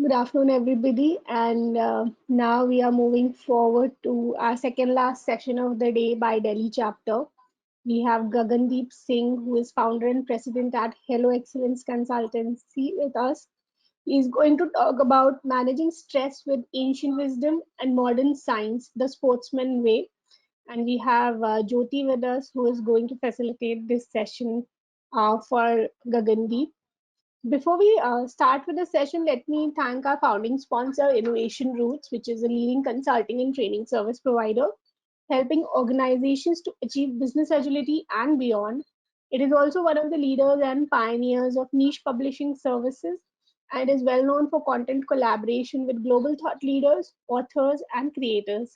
Good afternoon, everybody. And now we are moving forward to our second last session of the day by Delhi chapter. We have Gagandeep Singh, who is founder and president at Hello Excellence Consultancy, with us. He is going to talk about managing stress with ancient wisdom and modern science, the sportsman way. And we have Jyoti with us, who is going to facilitate this session for Gagandeep. Before we start with the session, let me thank our founding sponsor, Innovation Roots, which is a leading consulting and training service provider, helping organizations to achieve business agility and beyond. It is also one of the leaders and pioneers of niche publishing services and is well known for content collaboration with global thought leaders, authors, and creators.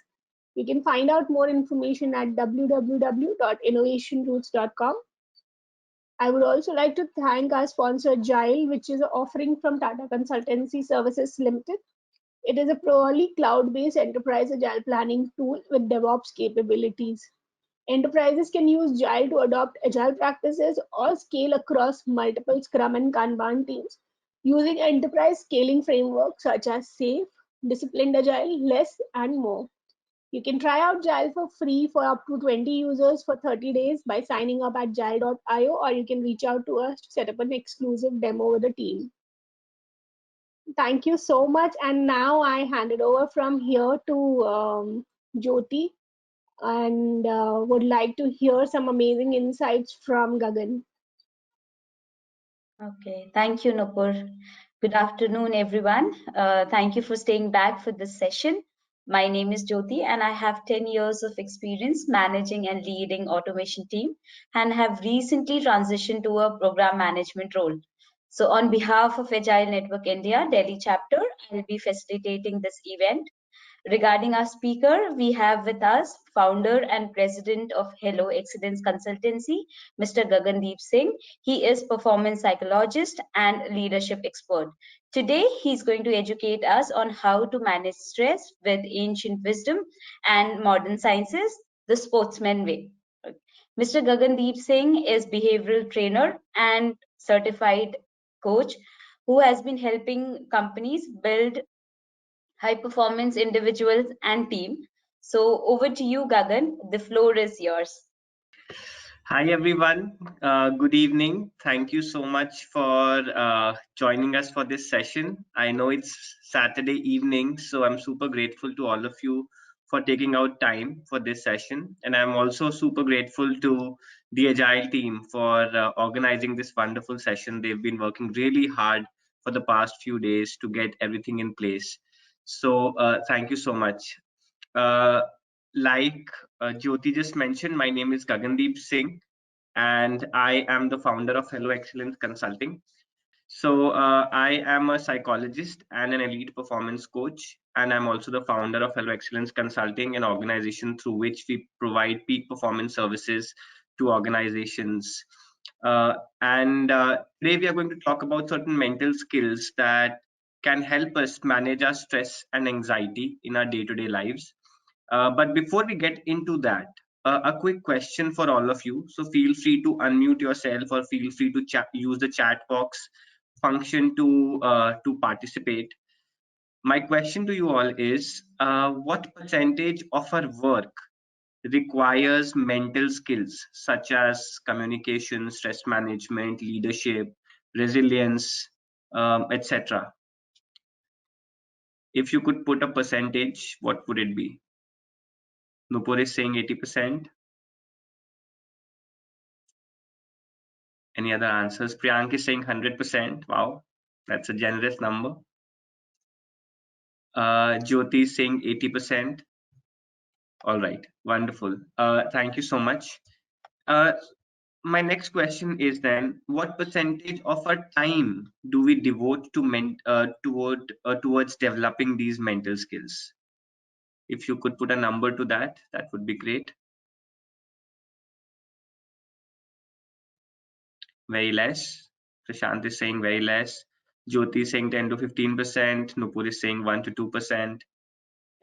You can find out more information at www.innovationroots.com. I would also like to thank our sponsor Gile, which is an offering from Tata Consultancy Services Limited. It is a purely cloud-based enterprise agile planning tool with DevOps capabilities. Enterprises can use Gile to adopt agile practices or scale across multiple Scrum and Kanban teams using enterprise scaling frameworks such as SAFe, Disciplined Agile, LESS, and more. You can try out Gile for free for up to 20 users for 30 days by signing up at gile.io, or you can reach out to us to set up an exclusive demo with the team. Thank you so much. And now I hand it over from here to Jyoti, and would like to hear some amazing insights from Gagan. Okay, thank you, Nupur. Good afternoon, everyone. Thank you for staying back for this session. My name is Jyoti, and I have 10 years of experience managing and leading automation team, and have recently transitioned to a program management role. So, on behalf of Agile Network India Delhi chapter, I'll be facilitating this event. Regarding our speaker, we have with us founder and president of Hello Excellence Consultancy, Mr. Gagandeep Singh. He is performance psychologist and leadership expert. Today, he's going to educate us on how to manage stress with ancient wisdom and modern sciences, the sportsman way. Mr. Gagandeep Singh is behavioral trainer and certified coach who has been helping companies build high performance individuals and team. So over to you, Gagan. The floor is yours. Hi, everyone. Good evening. Thank you so much for joining us for this session. I know it's Saturday evening, so I'm super grateful to all of you for taking out time for this session. And I'm also super grateful to the Agile team for organizing this wonderful session. They've been working really hard for the past few days to get everything in place. So thank you so much. Like Jyoti just mentioned, my name is Gagandeep Singh, and I am the founder of Hello Excellence Consulting. So I am a psychologist and an elite performance coach, and I'm also the founder of Hello Excellence Consulting, an organization through which we provide peak performance services to organizations. Today we are going to talk about certain mental skills that can help us manage our stress and anxiety in our day-to-day lives. But before we get into that, a quick question for all of you. So feel free to unmute yourself or feel free to use the chat box function to participate. My question to you all is, what percentage of our work requires mental skills such as communication, stress management, leadership, resilience, etc.? If you could put a percentage, what would it be? Nupur is saying 80%. Any other answers? Priyank is saying 100%. Wow, that's a generous number. Jyoti is saying 80%. All right, wonderful. Thank you so much. My next question is then, what percentage of our time do we devote to towards developing these mental skills? If you could put a number to that, that would be great. Very less. Prashant is saying very less. Jyoti is saying 10 to 15%. Nupur is saying 1 to 2%.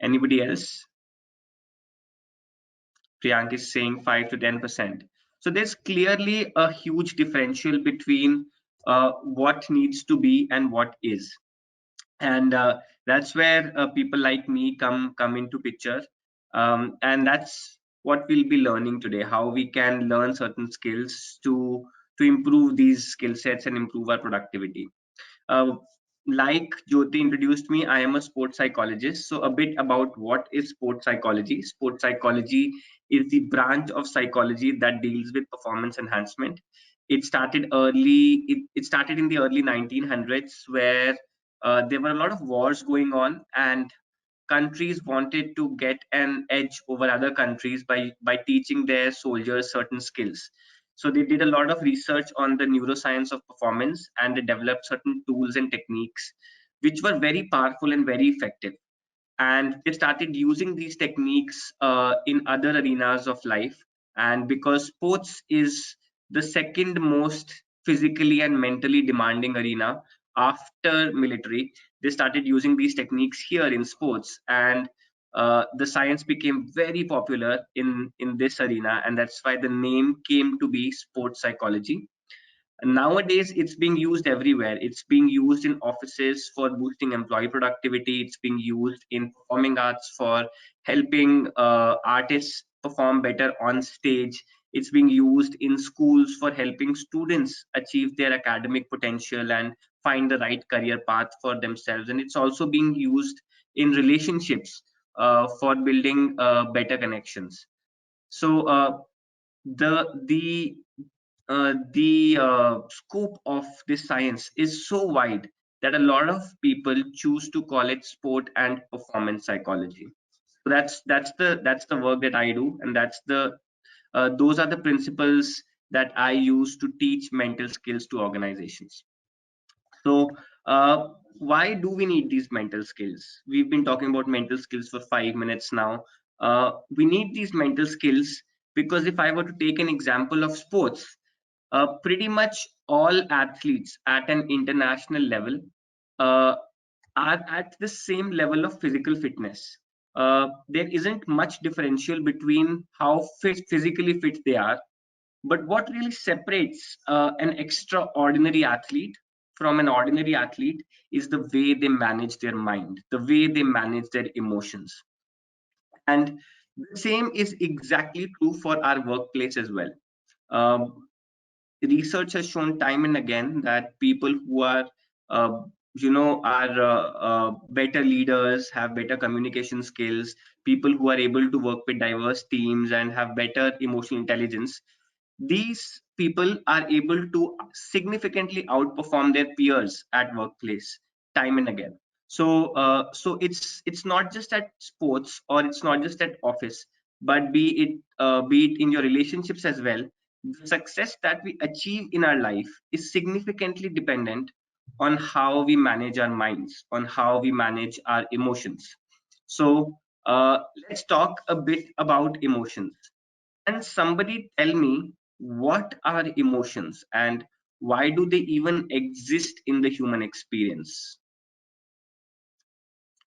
Anybody else? Priyank is saying 5 to 10%. So there's clearly a huge differential between what needs to be and what is. and that's where people like me come into picture, and that's what we'll be learning today, how we can learn certain skills to improve these skill sets and improve our productivity. uh, like Jyoti introduced me, I am a sports psychologist. So, a bit about what is sports psychology. Sports psychology is the branch of psychology that deals with performance enhancement. It started early. It started in the early 1900s, where there were a lot of wars going on, and countries wanted to get an edge over other countries by teaching their soldiers certain skills. So they did a lot of research on the neuroscience of performance, and they developed certain tools and techniques which were very powerful and very effective. And they started using these techniques in other arenas of life. And because sports is the second most physically and mentally demanding arena after military, they started using these techniques here in sports, and the science became very popular in this arena, and that's why the name came to be sports psychology. Nowadays, it's being used everywhere. It's being used in offices for boosting employee productivity. It's being used in performing arts for helping artists perform better on stage. It's being used in schools for helping students achieve their academic potential and find the right career path for themselves. And it's also being used in relationships for building better connections. So the scope of this science is so wide that a lot of people choose to call it sport and performance psychology. So that's the work that I do, and that's the those are the principles that I use to teach mental skills to organizations. So, why do we need these mental skills? We've been talking about mental skills for 5 minutes now. We need these mental skills because if I were to take an example of sports, pretty much all athletes at an international level uh, are at the same level of physical fitness. There isn't much differential between how physically fit they are, but what really separates an extraordinary athlete from an ordinary athlete is the way they manage their mind, the way they manage their emotions. And the same is exactly true for our workplace as well. Um, Research has shown time and again that people who are uh, better leaders, have better communication skills, people who are able to work with diverse teams and have better emotional intelligence, these people are able to significantly outperform their peers at workplace time and again. So it's not just at sports, or it's not just at office, but be it in your relationships as well. The success that we achieve in our life is significantly dependent on how we manage our minds, on how we manage our emotions. So let's talk a bit about emotions. Can somebody tell me what are emotions and why do they even exist in the human experience?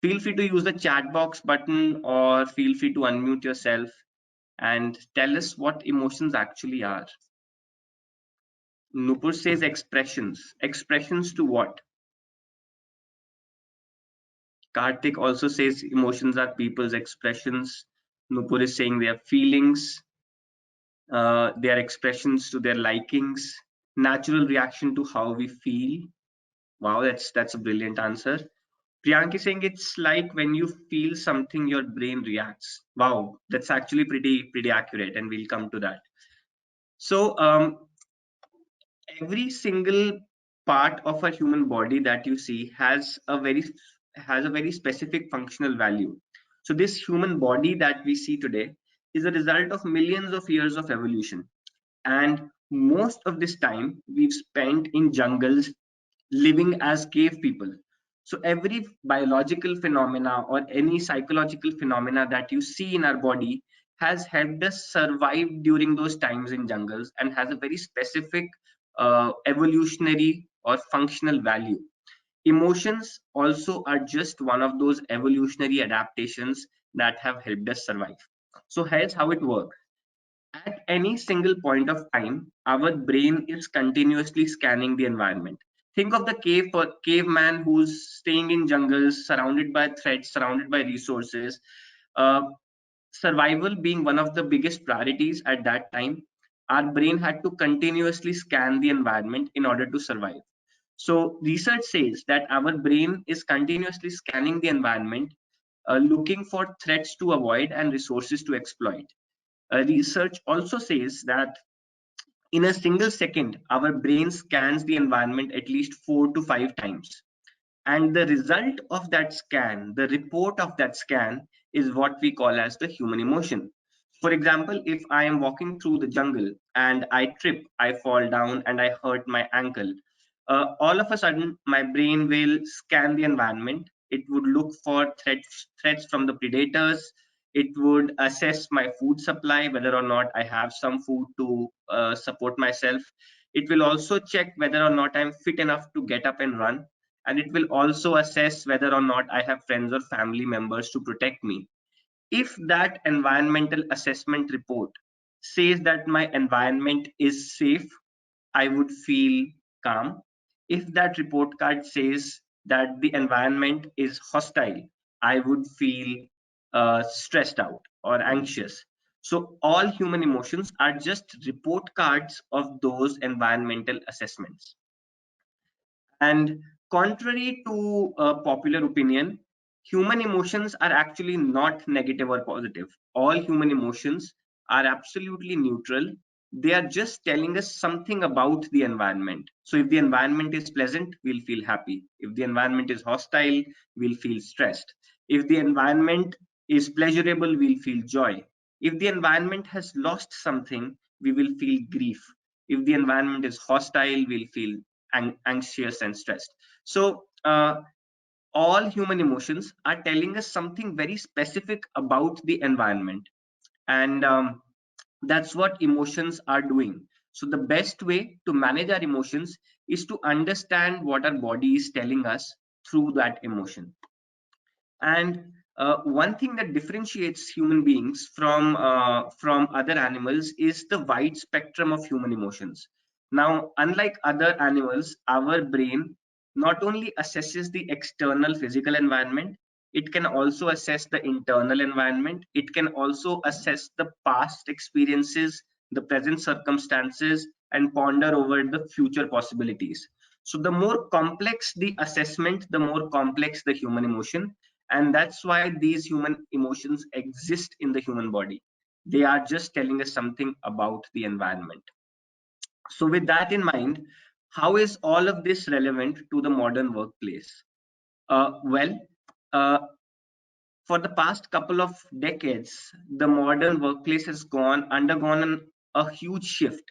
Feel free to use the chat box button or feel free to unmute yourself and tell us what emotions actually are. Nupur says expressions. Expressions to what? Karthik also says emotions are people's expressions. Nupur is saying they are feelings, they are expressions to their likings, natural reaction to how we feel. Wow, that's a brilliant answer. Priyanki saying it's like when you feel something, your brain reacts. Wow, that's actually pretty accurate, and we'll come to that. So every single part of a human body that you see has a very specific functional value. So this human body that we see today is a result of millions of years of evolution, and most of this time we've spent in jungles living as cave people. So every biological phenomena or any psychological phenomena that you see in our body has helped us survive during those times in jungles and has a very specific evolutionary or functional value. Emotions also are just one of those evolutionary adaptations that have helped us survive. So here's how it works. At any single point of time, our brain is continuously scanning the environment. Think of the caveman who's staying in jungles, surrounded by threats, surrounded by resources. Uh, Survival being one of the biggest priorities at that time, our brain had to continuously scan the environment in order to survive. So research says that our brain is continuously scanning the environment, looking for threats to avoid and resources to exploit. Research also says that in a single second, our brain scans the environment at least 4 to 5 times. And the result of that scan, the report of that scan, is what we call as the human emotion. For example, if I am walking through the jungle and I trip, I fall down, and I hurt my ankle, all of a sudden my brain will scan the environment. It would look for threats from the predators. It would assess my food supply, whether or not I have some food to support myself. It will also check whether or not I'm fit enough to get up and run, and it will also assess whether or not I have friends or family members to protect me. If that environmental assessment report says that my environment is safe, I would feel calm. If that report card says that the environment is hostile, I would feel stressed out or anxious. So, all human emotions are just report cards of those environmental assessments. And contrary to popular opinion, human emotions are actually not negative or positive. All human emotions are absolutely neutral. They are just telling us something about the environment. So if the environment is pleasant, we'll feel happy. If the environment is hostile, we'll feel stressed. If the environment is pleasurable, we'll feel joy. If the environment has lost something, we will feel grief. If the environment is hostile, we'll feel anxious and stressed. So all human emotions are telling us something very specific about the environment, and that's what emotions are doing. So the best way to manage our emotions is to understand what our body is telling us through that emotion. And one thing that differentiates human beings from other animals is the wide spectrum of human emotions. Now, unlike other animals, our brain not only assesses the external physical environment, it can also assess the internal environment. It can also assess the past experiences, the present circumstances, and ponder over the future possibilities. So, the more complex the assessment, the more complex the human emotion, and that's why these human emotions exist in the human body. They are just telling us something about the environment. So with that in mind, how is all of this relevant to the modern workplace? Well, uh, for the past couple of decades, the modern workplace has undergone a huge shift.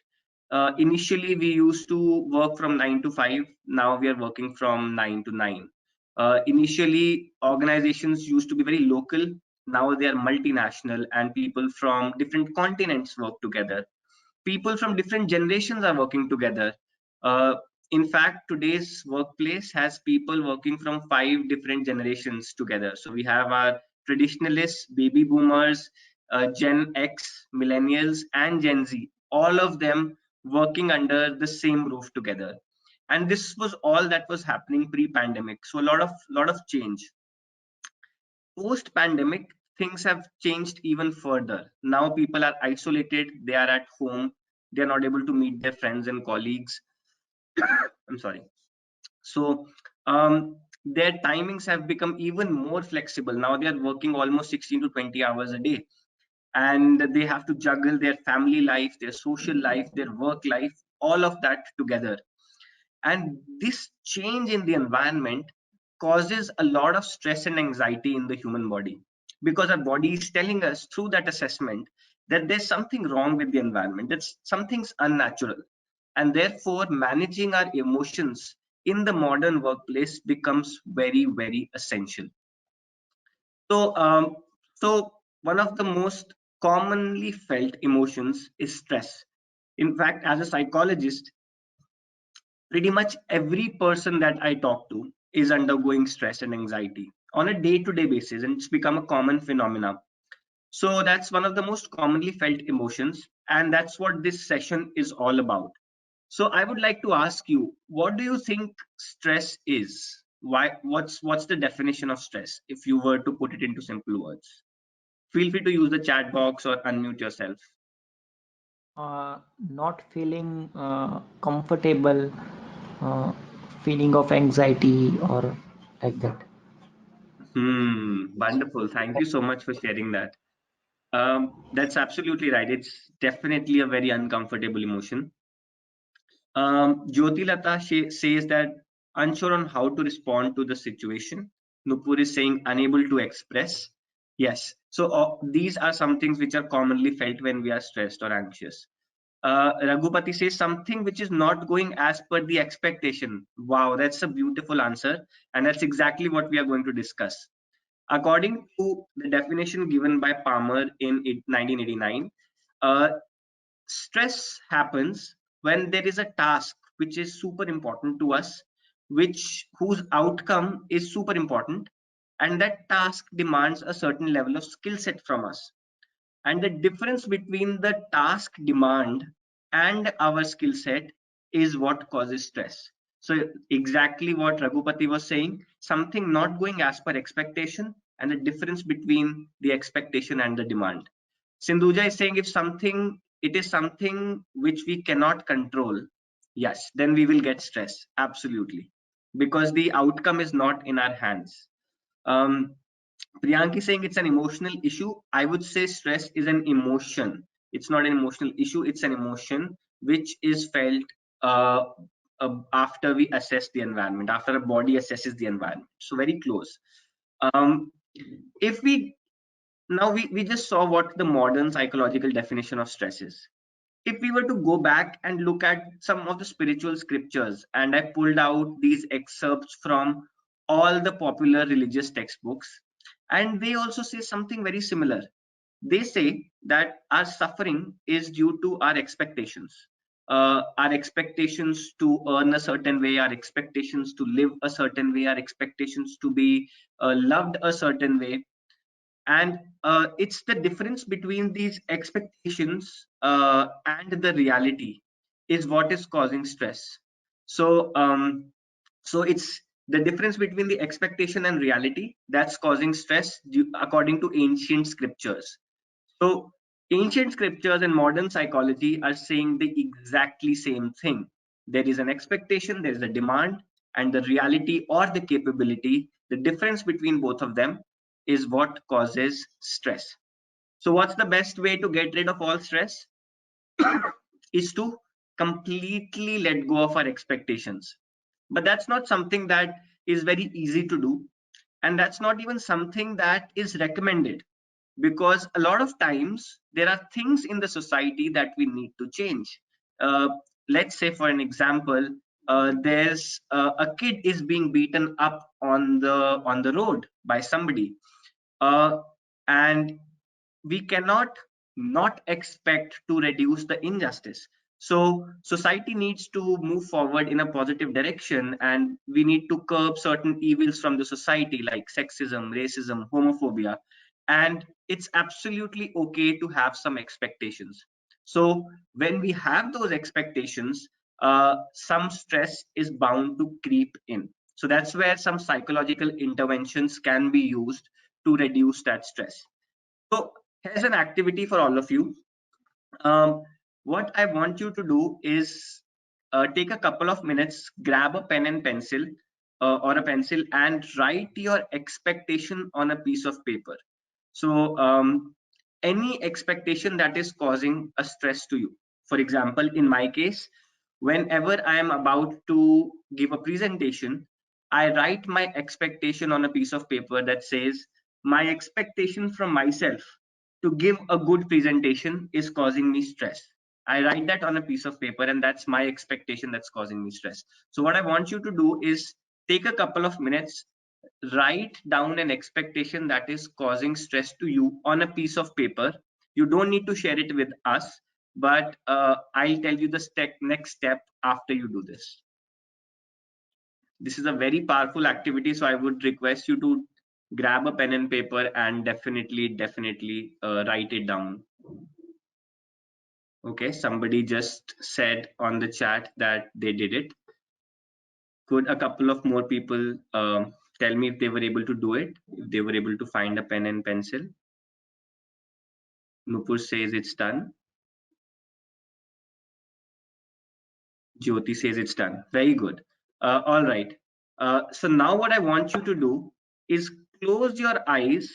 Initially, we used to work from 9 to 5. Now we are working from 9 to 9. Initially, organizations used to be very local. Now they are multinational, and people from different continents work together. People from different generations are working together. Uh, in fact, today's workplace has people working from 5 different generations together. So we have our traditionalists, baby boomers, Gen X, millennials, and Gen Z, all of them working under the same roof together. And this was all that was happening pre-pandemic. So a lot of change. Post pandemic, things have changed even further. Now people are isolated, they are at home, they are not able to meet their friends and colleagues. I'm sorry. So their timings have become even more flexible. Now they are working almost 16 to 20 hours a day, and they have to juggle their family life, their social life, their work life, all of that together. And this change in the environment causes a lot of stress and anxiety in the human body, because our body is telling us through that assessment that there's something wrong with the environment, that something's unnatural. And therefore managing our emotions in the modern workplace becomes very, very essential. So um, so one of the most commonly felt emotions is stress. In fact, as a psychologist, pretty much every person that I talk to is undergoing stress and anxiety on a day-to-day basis, and it's become a common phenomena. So that's one of the most commonly felt emotions, and that's what this session is all about. So I would like to ask you, what do you think stress is? What's the definition of stress if you were to put it into simple words? Feel free to use the chat box or unmute yourself. Not feeling comfortable, feeling of anxiety or like that. Wonderful. Thank you so much for sharing that. That's absolutely right. It's definitely a very uncomfortable emotion. Jyotilata says that unsure on how to respond to the situation. Nupur is saying unable to express. Yes. So these are some things which are commonly felt when we are stressed or anxious. Raghupati says something which is not going as per the expectation. Wow, that's a beautiful answer. And that's exactly what we are going to discuss. According to the definition given by Palmer in 1989, uh, stress happens when there is a task which is super important to us, whose outcome is super important, and that task demands a certain level of skill set from us. And the difference between the task demand and our skill set is what causes stress. So exactly what Raghupati was saying, something not going as per expectation, and the difference between the expectation and the demand. Sindhuja is saying if it is something which we cannot control, yes, then we will get stress, absolutely, because the outcome is not in our hands. um, Priyanki saying it's an emotional issue. I would say stress is an emotion. It's not an emotional issue. It's an emotion which is felt uh, after we assess the environment, after a body assesses the environment. So very close. Um, if we now we just saw what the modern psychological definition of stress is. If we were to go back and look at some of the spiritual scriptures, and I pulled out these excerpts from all the popular religious textbooks, and they also say something very similar. They say that our suffering is due to our expectations. Our expectations to earn a certain way, our expectations to live a certain way, our expectations to be loved a certain way, and it's the difference between these expectations and the reality is what is causing stress. So it's the difference between the expectation and reality that's causing stress according to ancient scriptures. So ancient scriptures and modern psychology are saying the exactly same thing. There is an expectation, there is a demand, and the reality or the capability, the difference between both of them is what causes stress. So what's the best way to get rid of all stress? Is to completely let go of our expectations. But that's not something that is very easy to do. And that's not even something that is recommended, because a lot of times there are things in the society that we need to change. Uh, let's say, for an example, there's a kid is being beaten up on the road by somebody, uh, and we cannot not expect to reduce the injustice. So society needs to move forward in a positive direction, and we need to curb certain evils from the society like sexism, racism, homophobia, and it's absolutely okay to have some expectations. So when we have those expectations, some stress is bound to creep in. So that's where some psychological interventions can be used to reduce that stress. So here's an activity for all of you. What I want you to do is take a couple of minutes, grab a pen and pencil or a pencil, and write your expectation on a piece of paper. So any expectation that is causing a stress to you. For example, in my case, whenever I am about to give a presentation, I write my expectation on a piece of paper that says, my expectation from myself to give a good presentation is causing me stress. I write that on a piece of paper, and that's my expectation that's causing me stress. So what I want you to do is take a couple of minutes, write down an expectation that is causing stress to you on a piece of paper. You don't need to share it with us, but I'll tell you the next step after you do this. This is a very powerful activity, so I would request you to grab a pen and paper and definitely write it down. Okay, somebody just said on the chat that they did it. Could a couple of more people tell me if they were able to do it, if they were able to find a pen and pencil? Nupur says it's done. Jyoti says it's done. Very good. All right. So now what I want you to do is close your eyes,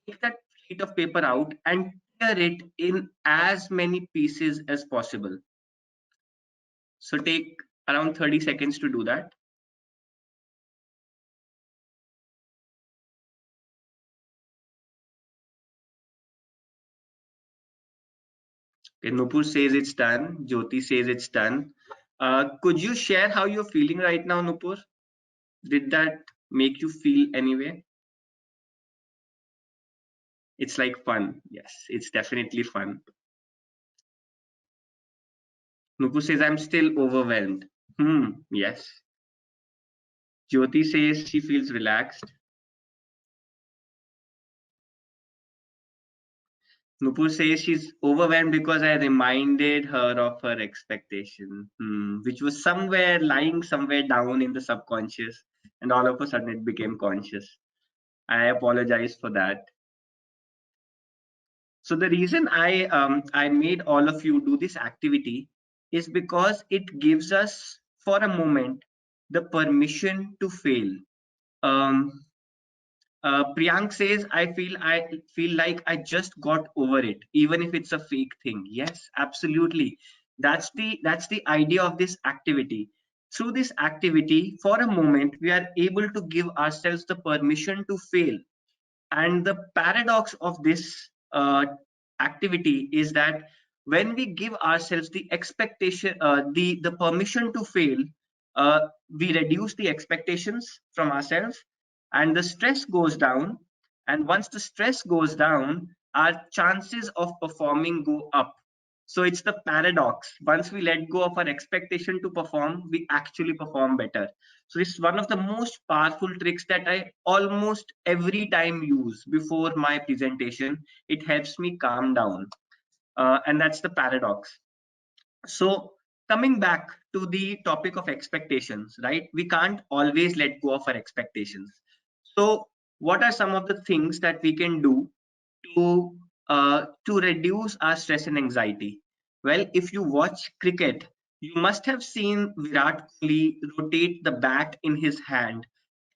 take that sheet of paper out and tear it in as many pieces as possible. So take around 30 seconds to do that. Okay, Nupur says it's done. Jyoti says it's done. Could you share how you're feeling right now, Nupur? Did that make you feel anyway? It's like fun. Yes, it's definitely fun. Nupur says, I'm still overwhelmed. Yes. Jyoti says she feels relaxed. Nupur says she's overwhelmed because I reminded her of her expectation, which was somewhere lying somewhere down in the subconscious, and all of a sudden it became conscious. I apologize for that. So the reason I made all of you do this activity is because it gives us for a moment the permission to fail. Um, Priyank says, I feel like I just got over it, even if it's a fake thing. Yes, absolutely. That's the idea of this activity. Through this activity, for a moment, we are able to give ourselves the permission to fail. And the paradox of this activity is that when we give ourselves the expectation, the permission to fail, we reduce the expectations from ourselves, and the stress goes down. And once the stress goes down, our chances of performing go up. So it's the paradox. Once we let go of our expectation to perform, we actually perform better. So it's one of the most powerful tricks that I almost every time use before my presentation. It helps me calm down. And that's the paradox. So coming back to the topic of expectations, right? We can't always let go of our expectations. So what are some of the things that we can do to reduce our stress and anxiety? Well, if you watch cricket, you must have seen Virat Kohli rotate the bat in his hand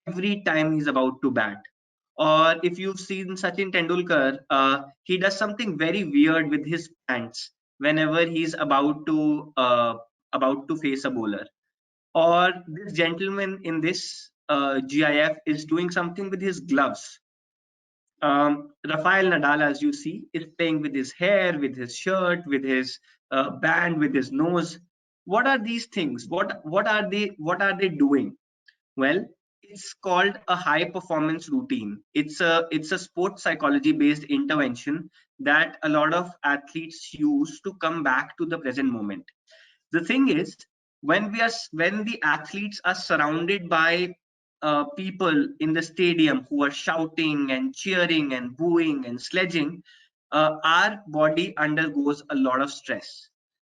every time he's about to bat. Or if you've seen Sachin Tendulkar, he does something very weird with his pants whenever he's about to face a bowler. Or this gentleman in this GIF is doing something with his gloves. Rafael Nadal, as you see, is playing with his hair, with his shirt, with his band, with his nose. What are these things? What are they doing? Well, it's called a high performance routine. It's a sports psychology based intervention that a lot of athletes use to come back to the present moment. The thing is, when the athletes are surrounded by people in the stadium who are shouting and cheering and booing and sledging, our body undergoes a lot of stress.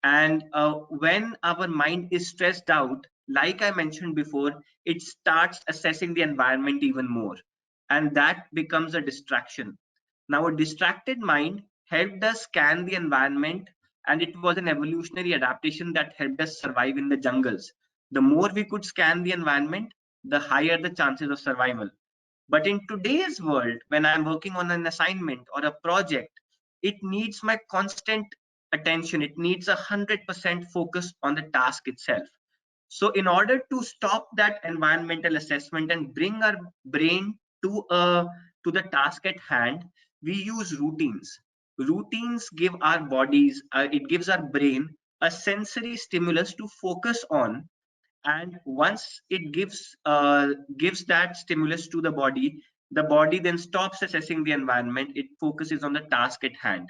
And when our mind is stressed out, like I mentioned before, it starts assessing the environment even more, and that becomes a distraction. Now, a distracted mind helped us scan the environment, and it was an evolutionary adaptation that helped us survive in the jungles. The more we could scan the environment, the higher the chances of survival. But in today's world, when I'm working on an assignment or a project, it needs my constant attention. It needs 100% focus on the task itself. So in order to stop that environmental assessment and bring our brain to the task at hand, we use routines. Routines give our bodies, it gives our brain a sensory stimulus to focus on, and once it gives that stimulus to the body then stops assessing the environment. It focuses on the task at hand.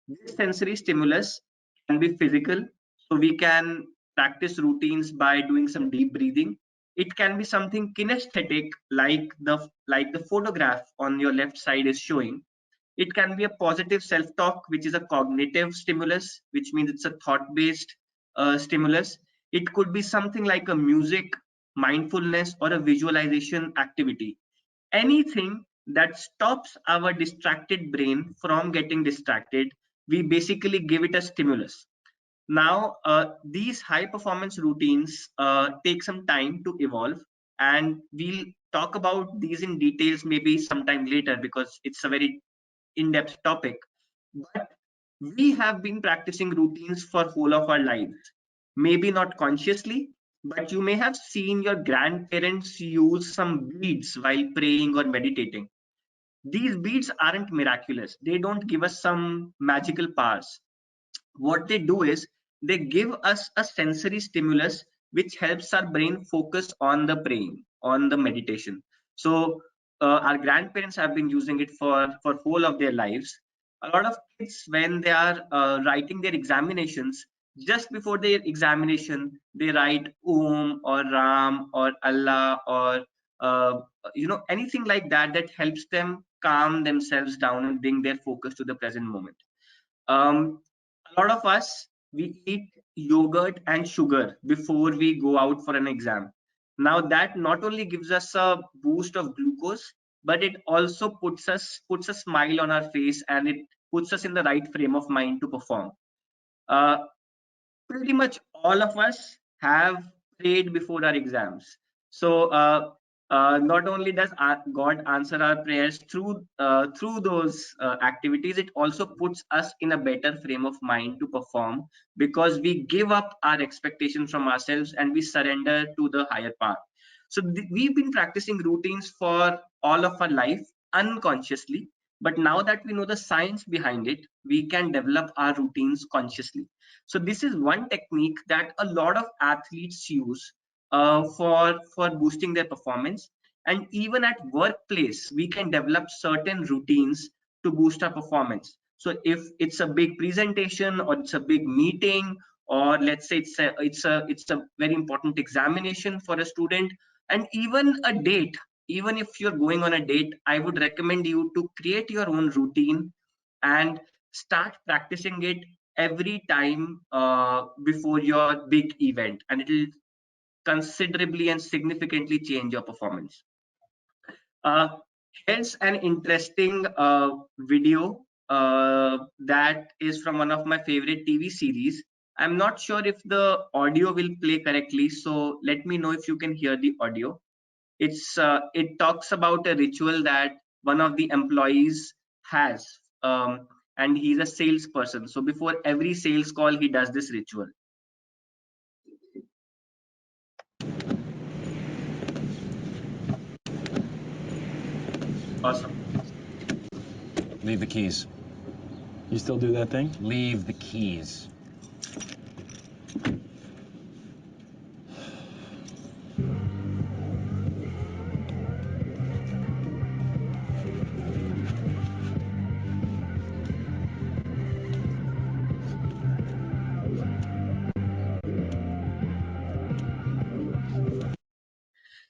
This sensory stimulus can be physical, so we can practice routines by doing some deep breathing. It can be something kinesthetic, like the photograph on your left side is showing. It can be a positive self-talk, which is a cognitive stimulus, which means it's a thought-based stimulus. It could be something like a music, mindfulness, or a visualization activity. Anything that stops our distracted brain from getting distracted, we basically give it a stimulus. Now, these high performance routines take some time to evolve, and we'll talk about these in details maybe sometime later because it's a very in-depth topic. But we have been practicing routines for whole of our lives, maybe not consciously, but you may have seen your grandparents use some beads while praying or meditating. These beads aren't miraculous. They don't give us some magical powers. What they do is they give us a sensory stimulus which helps our brain focus on the praying, on the meditation. So our grandparents have been using it for whole of their lives. A lot of kids, when they are writing their examinations, just before their examination they write Om or Ram or Allah or uh, anything like that that helps them calm themselves down and bring their focus to the present moment. A lot of us, we eat yogurt and sugar before we go out for an exam. Now that not only gives us a boost of glucose, but it also puts a smile on our face, and it puts us in the right frame of mind to perform. uh, Pretty much all of us have prayed before our exams. So not only does God answer our prayers through those activities, it also puts us in a better frame of mind to perform, because we give up our expectations from ourselves and we surrender to the higher power. So we've been practicing routines for all of our life unconsciously, but now that we know the science behind it, we can develop our routines consciously. So this is one technique that a lot of athletes use for boosting their performance. And even at workplace, we can develop certain routines to boost our performance. So if it's a big presentation or it's a big meeting, or let's say it's a very important examination for a student, and even a date, even if you're going on a date, I would recommend you to create your own routine and start practicing it every time before your big event, and it will considerably and significantly change your performance. uh, Here's an interesting video that is from one of my favorite TV series. I'm not sure if the audio will play correctly, so let me know if you can hear the audio. It talks about a ritual that one of the employees has, and he's a salesperson. So before every sales call, he does this ritual. Awesome. Leave the keys. You still do that thing? Leave the keys.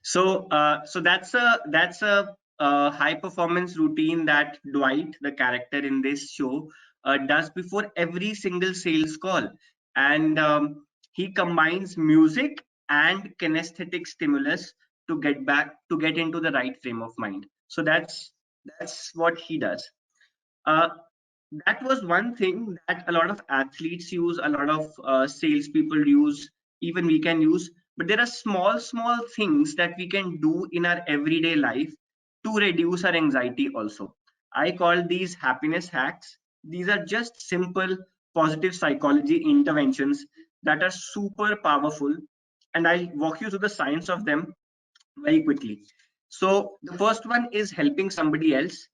So that's a high performance routine that Dwight, the character in this show, does before every single sales call, and he combines music and kinesthetic stimulus to get into the right frame of mind. So that's what he does. Uh, that was one thing that a lot of athletes use, a lot of salespeople use, even we can use. But there are small things that we can do in our everyday life to reduce our anxiety also. I call these happiness hacks. These are just simple positive psychology interventions that are super powerful, and I'll walk you through the science of them very quickly. So the first one is helping somebody else.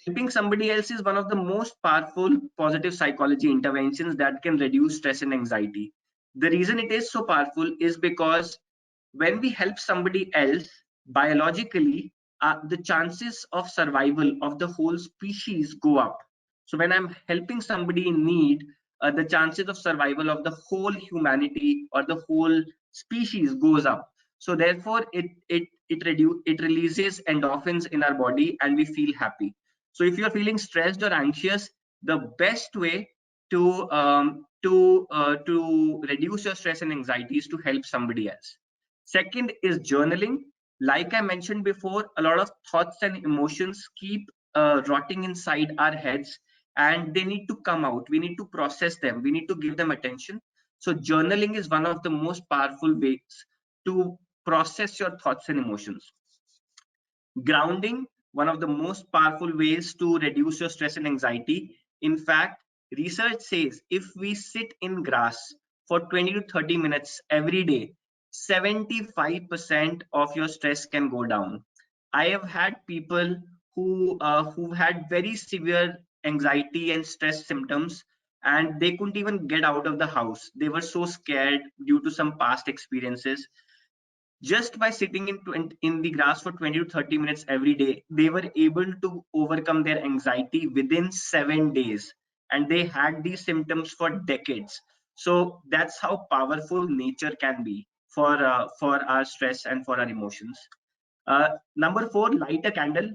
Helping somebody else is one of the most powerful positive psychology interventions that can reduce stress and anxiety. The reason it is so powerful is because when we help somebody else, biologically, the chances of survival of the whole species go up. So when I'm helping somebody in need, the chances of survival of the whole humanity or the whole species goes up. So therefore it releases endorphins in our body and we feel happy. So if you're feeling stressed or anxious, the best way to reduce your stress and anxiety is to help somebody else. Second is journaling. Like I mentioned before, a lot of thoughts and emotions keep rotting inside our heads, and they need to come out. We need to process them. We need to give them attention. So journaling is one of the most powerful ways to process your thoughts and emotions. Grounding, one of the most powerful ways to reduce your stress and anxiety. In fact, research says if we sit in grass for 20 to 30 minutes every day, 75% of your stress can go down. I have had people who had very severe anxiety and stress symptoms, and they couldn't even get out of the house. They were so scared due to some past experiences. Just by sitting in the grass for 20 to 30 minutes every day, they were able to overcome their anxiety within 7 days, and they had these symptoms for decades. So that's how powerful nature can be for our stress and for our emotions. Number 4, light a candle.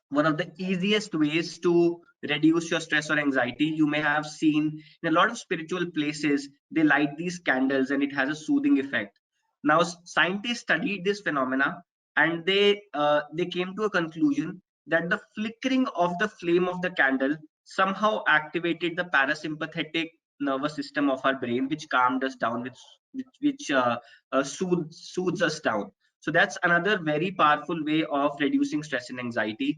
One of the easiest ways to reduce your stress or anxiety. You may have seen in a lot of spiritual places, they light these candles and it has a soothing effect. Now, scientists studied this phenomena, and they came to a conclusion that the flickering of the flame of the candle somehow activated the parasympathetic nervous system of our brain, which calmed us down, which soothes us down. So that's another very powerful way of reducing stress and anxiety.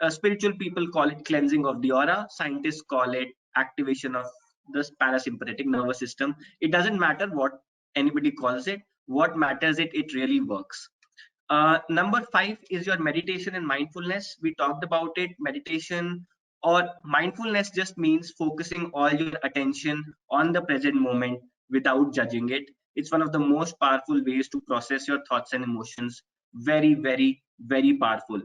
Spiritual people call it cleansing of the aura. Scientists call it activation of the parasympathetic nervous system. It doesn't matter what anybody calls it. What matters it really works. Number 5 is your meditation and mindfulness. We talked about it. Meditation or mindfulness just means focusing all your attention on the present moment without judging it. It's one of the most powerful ways to process your thoughts and emotions. Very, very, very powerful.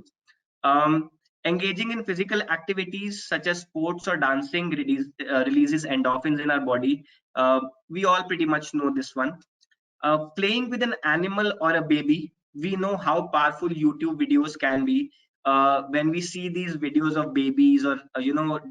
Um, Engaging in physical activities such as sports or dancing releases endorphins in our body. We all pretty much know this one. Playing with an animal or a baby, we know how powerful YouTube videos can be. When we see these videos of babies or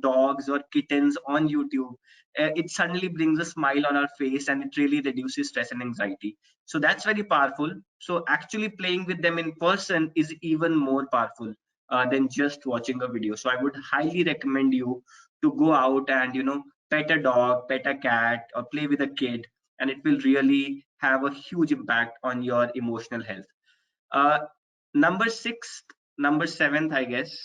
dogs or kittens on YouTube, it suddenly brings a smile on our face, and it really reduces stress and anxiety. So that's very powerful. So actually playing with them in person is even more powerful than just watching a video. So I would highly recommend you to go out and pet a dog, pet a cat, or play with a kid, and it will really have a huge impact on your emotional health. Uh, number 6, number 7th, I guess,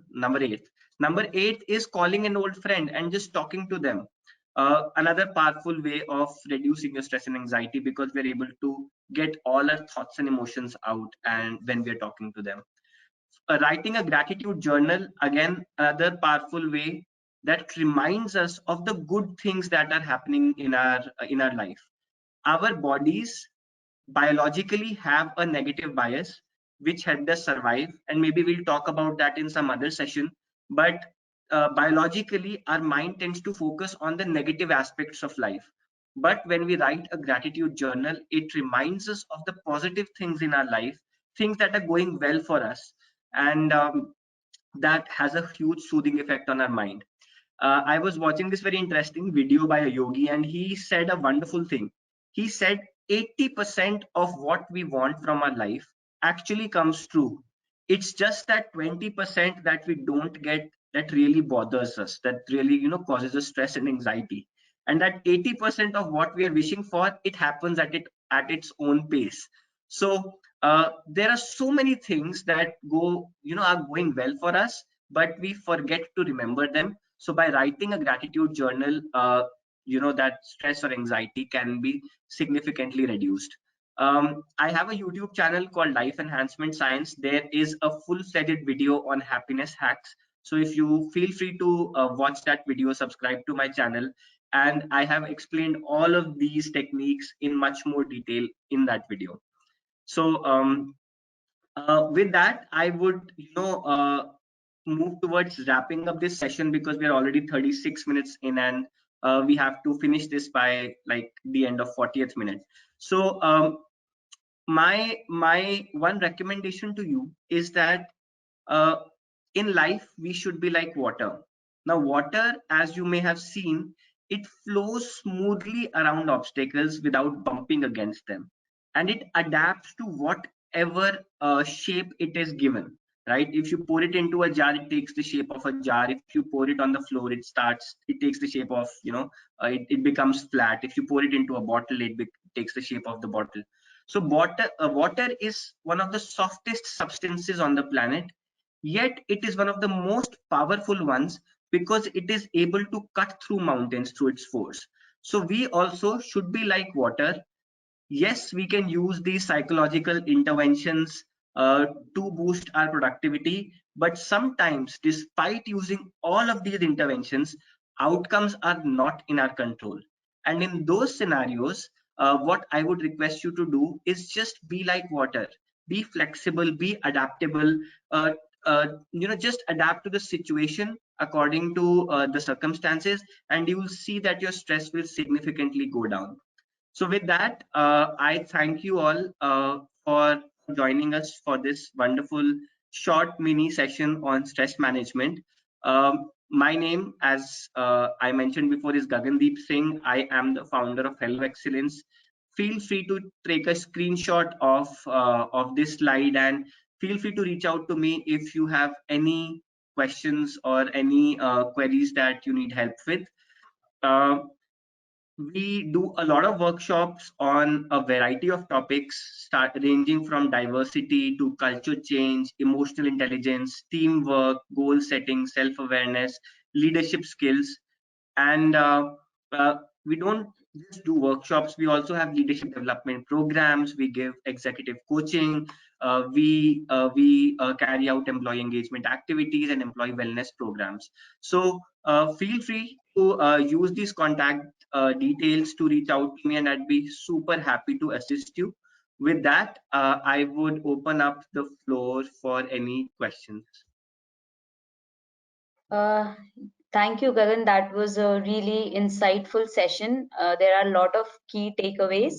number 8. Number 8 is calling an old friend and just talking to them. Another powerful way of reducing your stress and anxiety, because we're able to get all our thoughts and emotions out and when we're talking to them. Writing a gratitude journal, again, another powerful way that reminds us of the good things that are happening in our life. Our bodies biologically have a negative bias which helped us survive, and maybe we'll talk about that in some other session. But biologically, our mind tends to focus on the negative aspects of life. But when we write a gratitude journal, it reminds us of the positive things in our life, things that are going well for us, and that has a huge soothing effect on our mind. I was watching this very interesting video by a yogi, and he said a wonderful thing. He said 80% of what we want from our life actually comes true. It's just that 20% that we don't get that really bothers us, that really causes us stress and anxiety. And that 80% of what we are wishing for, it happens at its own pace. So there are so many things that are going well for us, but we forget to remember them. So by writing a gratitude journal, that stress or anxiety can be significantly reduced. I have a YouTube channel called Life Enhancement Science. There is a full-fledged video on happiness hacks. So if you feel free to watch that video, subscribe to my channel, and I have explained all of these techniques in much more detail in that video. So with that, I would move towards wrapping up this session, because we're already 36 minutes in, and we have to finish this by like the end of 40th minute. So my one recommendation to you is that in life we should be like water. Now water, as you may have seen, it flows smoothly around obstacles without bumping against them, and it adapts to whatever shape it is given, right? If you pour it into a jar, it takes the shape of a jar. If you pour it on the floor, it takes the shape of, it becomes flat. If you pour it into a bottle, it takes the shape of the bottle. So water is one of the softest substances on the planet, yet it is one of the most powerful ones because it is able to cut through mountains through its force. So we also should be like water. Yes, we can use these psychological interventions to boost our productivity, but sometimes, despite using all of these interventions, outcomes are not in our control. And in those scenarios, what I would request you to do is just be like water, be flexible, be adaptable. Just adapt to the situation according to the circumstances, and you will see that your stress will significantly go down. So with that, I thank you all for joining us for this wonderful short mini session on stress management. My name, as I mentioned before, is Gagandeep Singh. I am the founder of Hello Excellence. Feel free to take a screenshot of this slide, and feel free to reach out to me if you have any questions or any queries that you need help with. Uh, we do a lot of workshops on a variety of topics, ranging from diversity to culture change, emotional intelligence, teamwork, goal setting, self-awareness, leadership skills. And we don't just do workshops, we also have leadership development programs, we give executive coaching, we carry out employee engagement activities and employee wellness programs. So feel free to use these contact details to reach out to me, and I'd be super happy to assist you. With that, I would open up the floor for any questions. Uh, Thank you, Gagan. That was a really insightful session. There are a lot of key takeaways.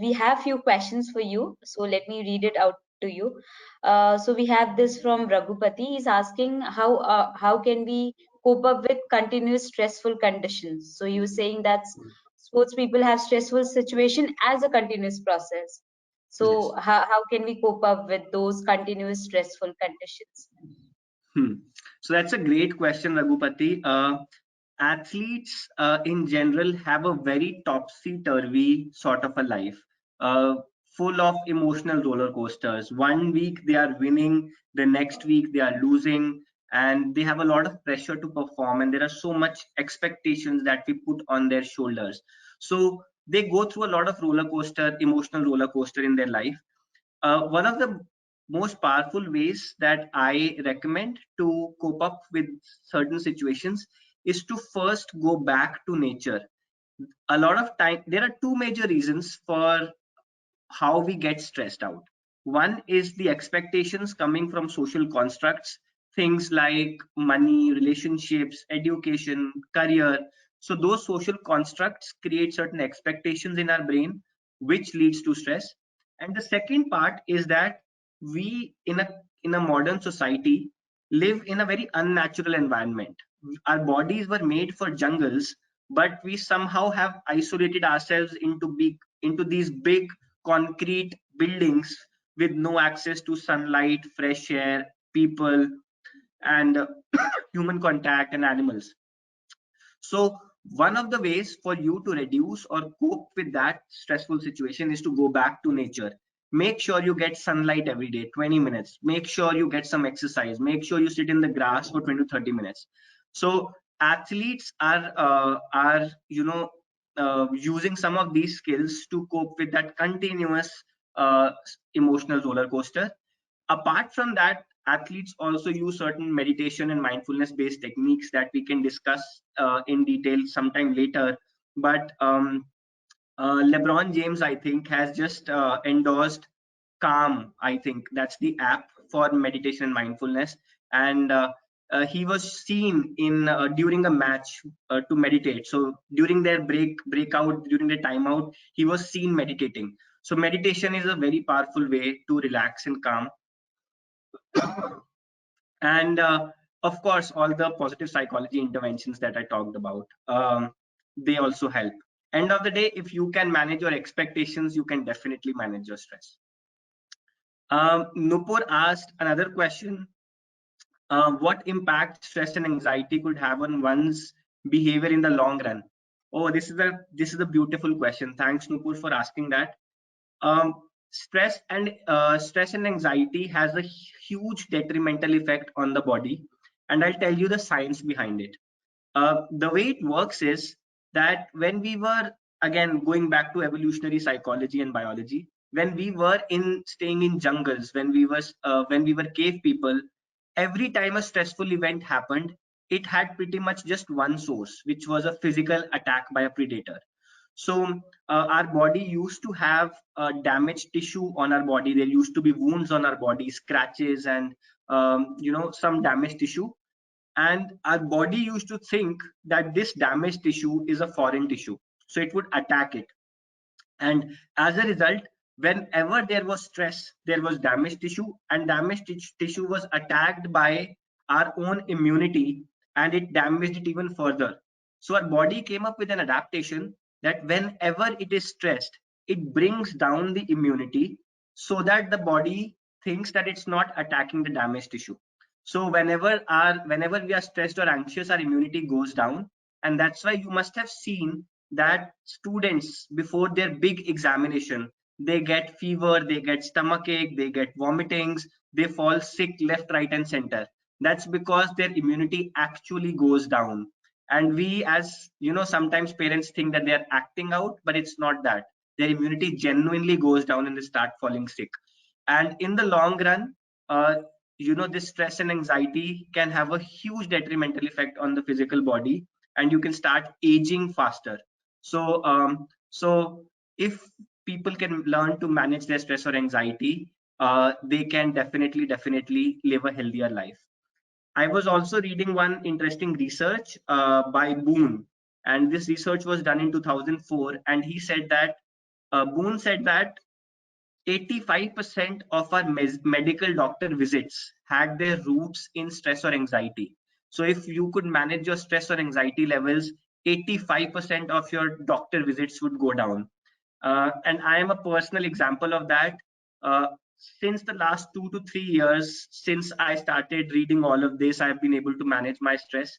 We have few questions for you, so let me read it out to you. So we have this from Raghupati. He's asking how can we cope up with continuous stressful conditions. So he was saying that sports people have stressful situation as a continuous process. So Yes. how can we cope up with those continuous stressful conditions? So that's a great question, Raghupati. Athletes in general have a very topsy-turvy sort of a life, uh, full of emotional roller coasters. One week they are winning, the next week they are losing, and they have a lot of pressure to perform, and there are so much expectations that we put on their shoulders. So they go through a lot of emotional roller coaster in their life. One of the most powerful ways that I recommend to cope up with certain situations is to first go back to nature. A lot of time, there are two major reasons for how we get stressed out. One is the expectations coming from social constructs, things like money, relationships, education, career. So those social constructs create certain expectations in our brain, which leads to stress. And the second part is that we in a modern society live in a very unnatural environment. Our bodies were made for jungles, but we somehow have isolated ourselves into these big concrete buildings with no access to sunlight, fresh air, people, and human contact and animals. So one of the ways for you to reduce or cope with that stressful situation is to go back to nature. Make sure you get sunlight every day, 20 minutes. Make sure you get some exercise. Make sure you sit in the grass for 20 to 30 minutes. So athletes are using some of these skills to cope with that continuous uh, emotional roller coaster. Apart from that, athletes also use certain meditation and mindfulness based techniques that we can discuss in detail sometime later. But LeBron James, I think, has just endorsed Calm. I think that's the app for meditation and mindfulness. And he was seen in during a match to meditate. So during their breakout, during their timeout, he was seen meditating. So meditation is a very powerful way to relax and calm. And of course, all the positive psychology interventions that I talked about, they also help. End of the day, if you can manage your expectations, you can definitely manage your stress. Nupur asked another question: what impact stress and anxiety could have on one's behavior in the long run? Oh, this is a beautiful question. Thanks, Nupur, for asking that. Um, stress and anxiety has a huge detrimental effect on the body, and I'll tell you the science behind it. The way it works is that when we were, again going back to evolutionary psychology and biology, when we were in staying in jungles, when we were cave people, every time a stressful event happened, it had pretty much just one source, which was a physical attack by a predator. So our body used to have damaged tissue on our body. There used to be wounds on our body, scratches, and some damaged tissue. And our body used to think that this damaged tissue is a foreign tissue, so it would attack it. And as a result, whenever there was stress, there was damaged tissue, and damaged tissue was attacked by our own immunity, and it damaged it even further. So our body came up with an adaptation that whenever it is stressed, it brings down the immunity so that the body thinks that it's not attacking the damaged tissue. So whenever we are stressed or anxious, our immunity goes down. And that's why you must have seen that students, before their big examination, they get fever, they get stomach ache, they get vomitings, they fall sick left, right, and center. That's because their immunity actually goes down. And we, as you know, sometimes parents think that they are acting out, but it's not that. Their immunity genuinely goes down and they start falling sick. And in the long run, this stress and anxiety can have a huge detrimental effect on the physical body, and you can start aging faster. So if people can learn to manage their stress or anxiety, they can definitely live a healthier life. I was also reading one interesting research by Boone, and this research was done in 2004. And he said that Boone said that 85% of our medical doctor visits had their roots in stress or anxiety. So if you could manage your stress or anxiety levels, 85% of your doctor visits would go down. And I am a personal example of that. Since the last 2 to 3 years, since I started reading all of this, I've been able to manage my stress.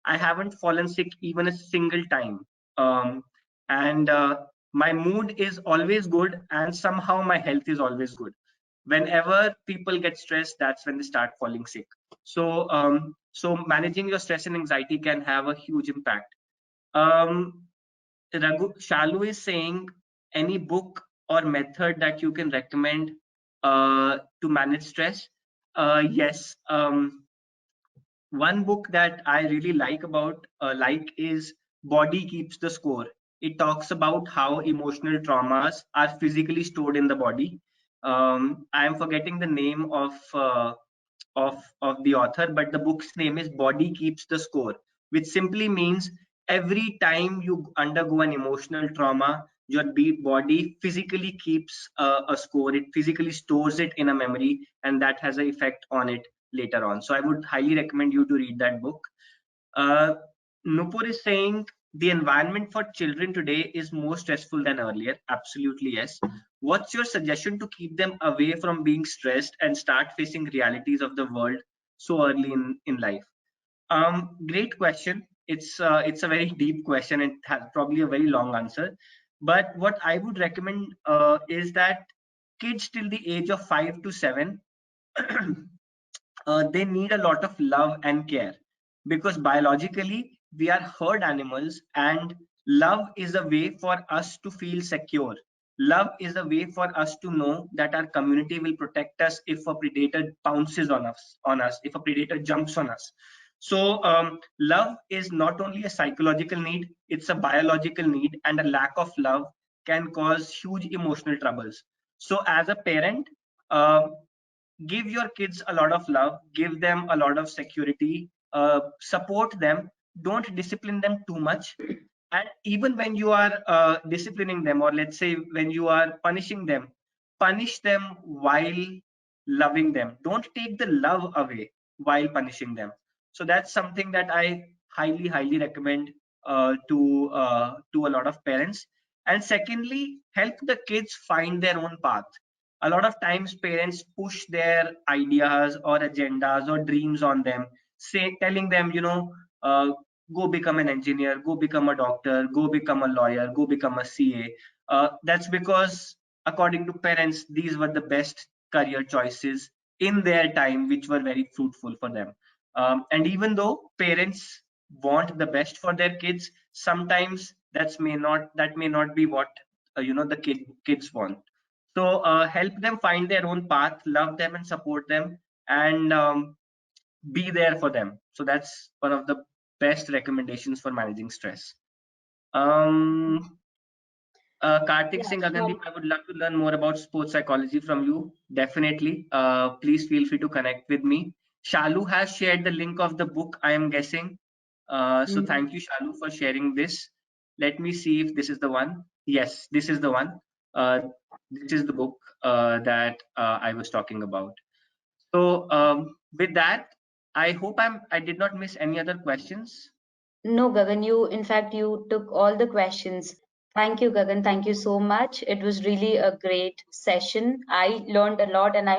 I haven't fallen sick even a single time. And my mood is always good, and somehow my health is always good. Whenever people get stressed, that's when they start falling sick. So managing your stress and anxiety can have a huge impact. Shalu is saying, any book or method that you can recommend to manage stress? Yes. One book that I really like is Body Keeps the Score. It talks about how emotional traumas are physically stored in the body. I am forgetting the name of the author, but the book's name is Body Keeps the Score, which simply means every time you undergo an emotional trauma, your body physically keeps a score. It physically stores it in a memory, and that has an effect on it later on. So I would highly recommend you to read that book. Nupur is saying the environment for children today is more stressful than earlier. Absolutely, yes. What's your suggestion to keep them away from being stressed and start facing realities of the world so early in life? Great question. It's a very deep question and has probably a very long answer. But what I would recommend is that kids till the age of 5 to 7 they need a lot of love and care, because biologically we are herd animals, and love is a way for us to feel secure. Love is a way for us to know that our community will protect us if a predator pounces on us, if a predator jumps on us. So love is not only a psychological need, it's a biological need, and a lack of love can cause huge emotional troubles. So as a parent, give your kids a lot of love, give them a lot of security, support them, don't discipline them too much. And even when you are disciplining them, or let's say when you are punishing them, punish them while loving them. Don't take the love away. while punishing them. So that's something that I highly recommend to a lot of parents. And secondly, help the kids find their own path. A lot of times parents push their ideas or agendas or dreams on them, telling them, go become an engineer, go become a doctor, go become a lawyer, go become a CA. That's because according to parents, these were the best career choices in their time, which were very fruitful for them. And even though parents want the best for their kids, sometimes that may not be what the kids want. So help them find their own path, love them and support them, and be there for them. So that's one of the best recommendations for managing stress. Karthik Yeah, Singh, sure. Gagandeep, I would love to learn more about sports psychology from you. Definitely. Please feel free to connect with me. Shalu has shared the link of the book, I am guessing. So Mhm. thank you, Shalu, for sharing this. Let me see if this is the one. Yes, this is the one. This is the book that I was talking about. So with that, I hope I did not miss any other questions. No, Gagan, in fact, you took all the questions. Thank you, Gagan. Thank you so much. It was really a great session. I learned a lot, and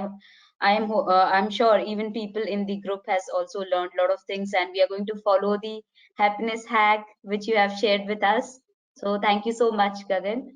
I'm sure even people in the group has also learned a lot of things, and we are going to follow the happiness hack which you have shared with us. So thank you so much, Gagan.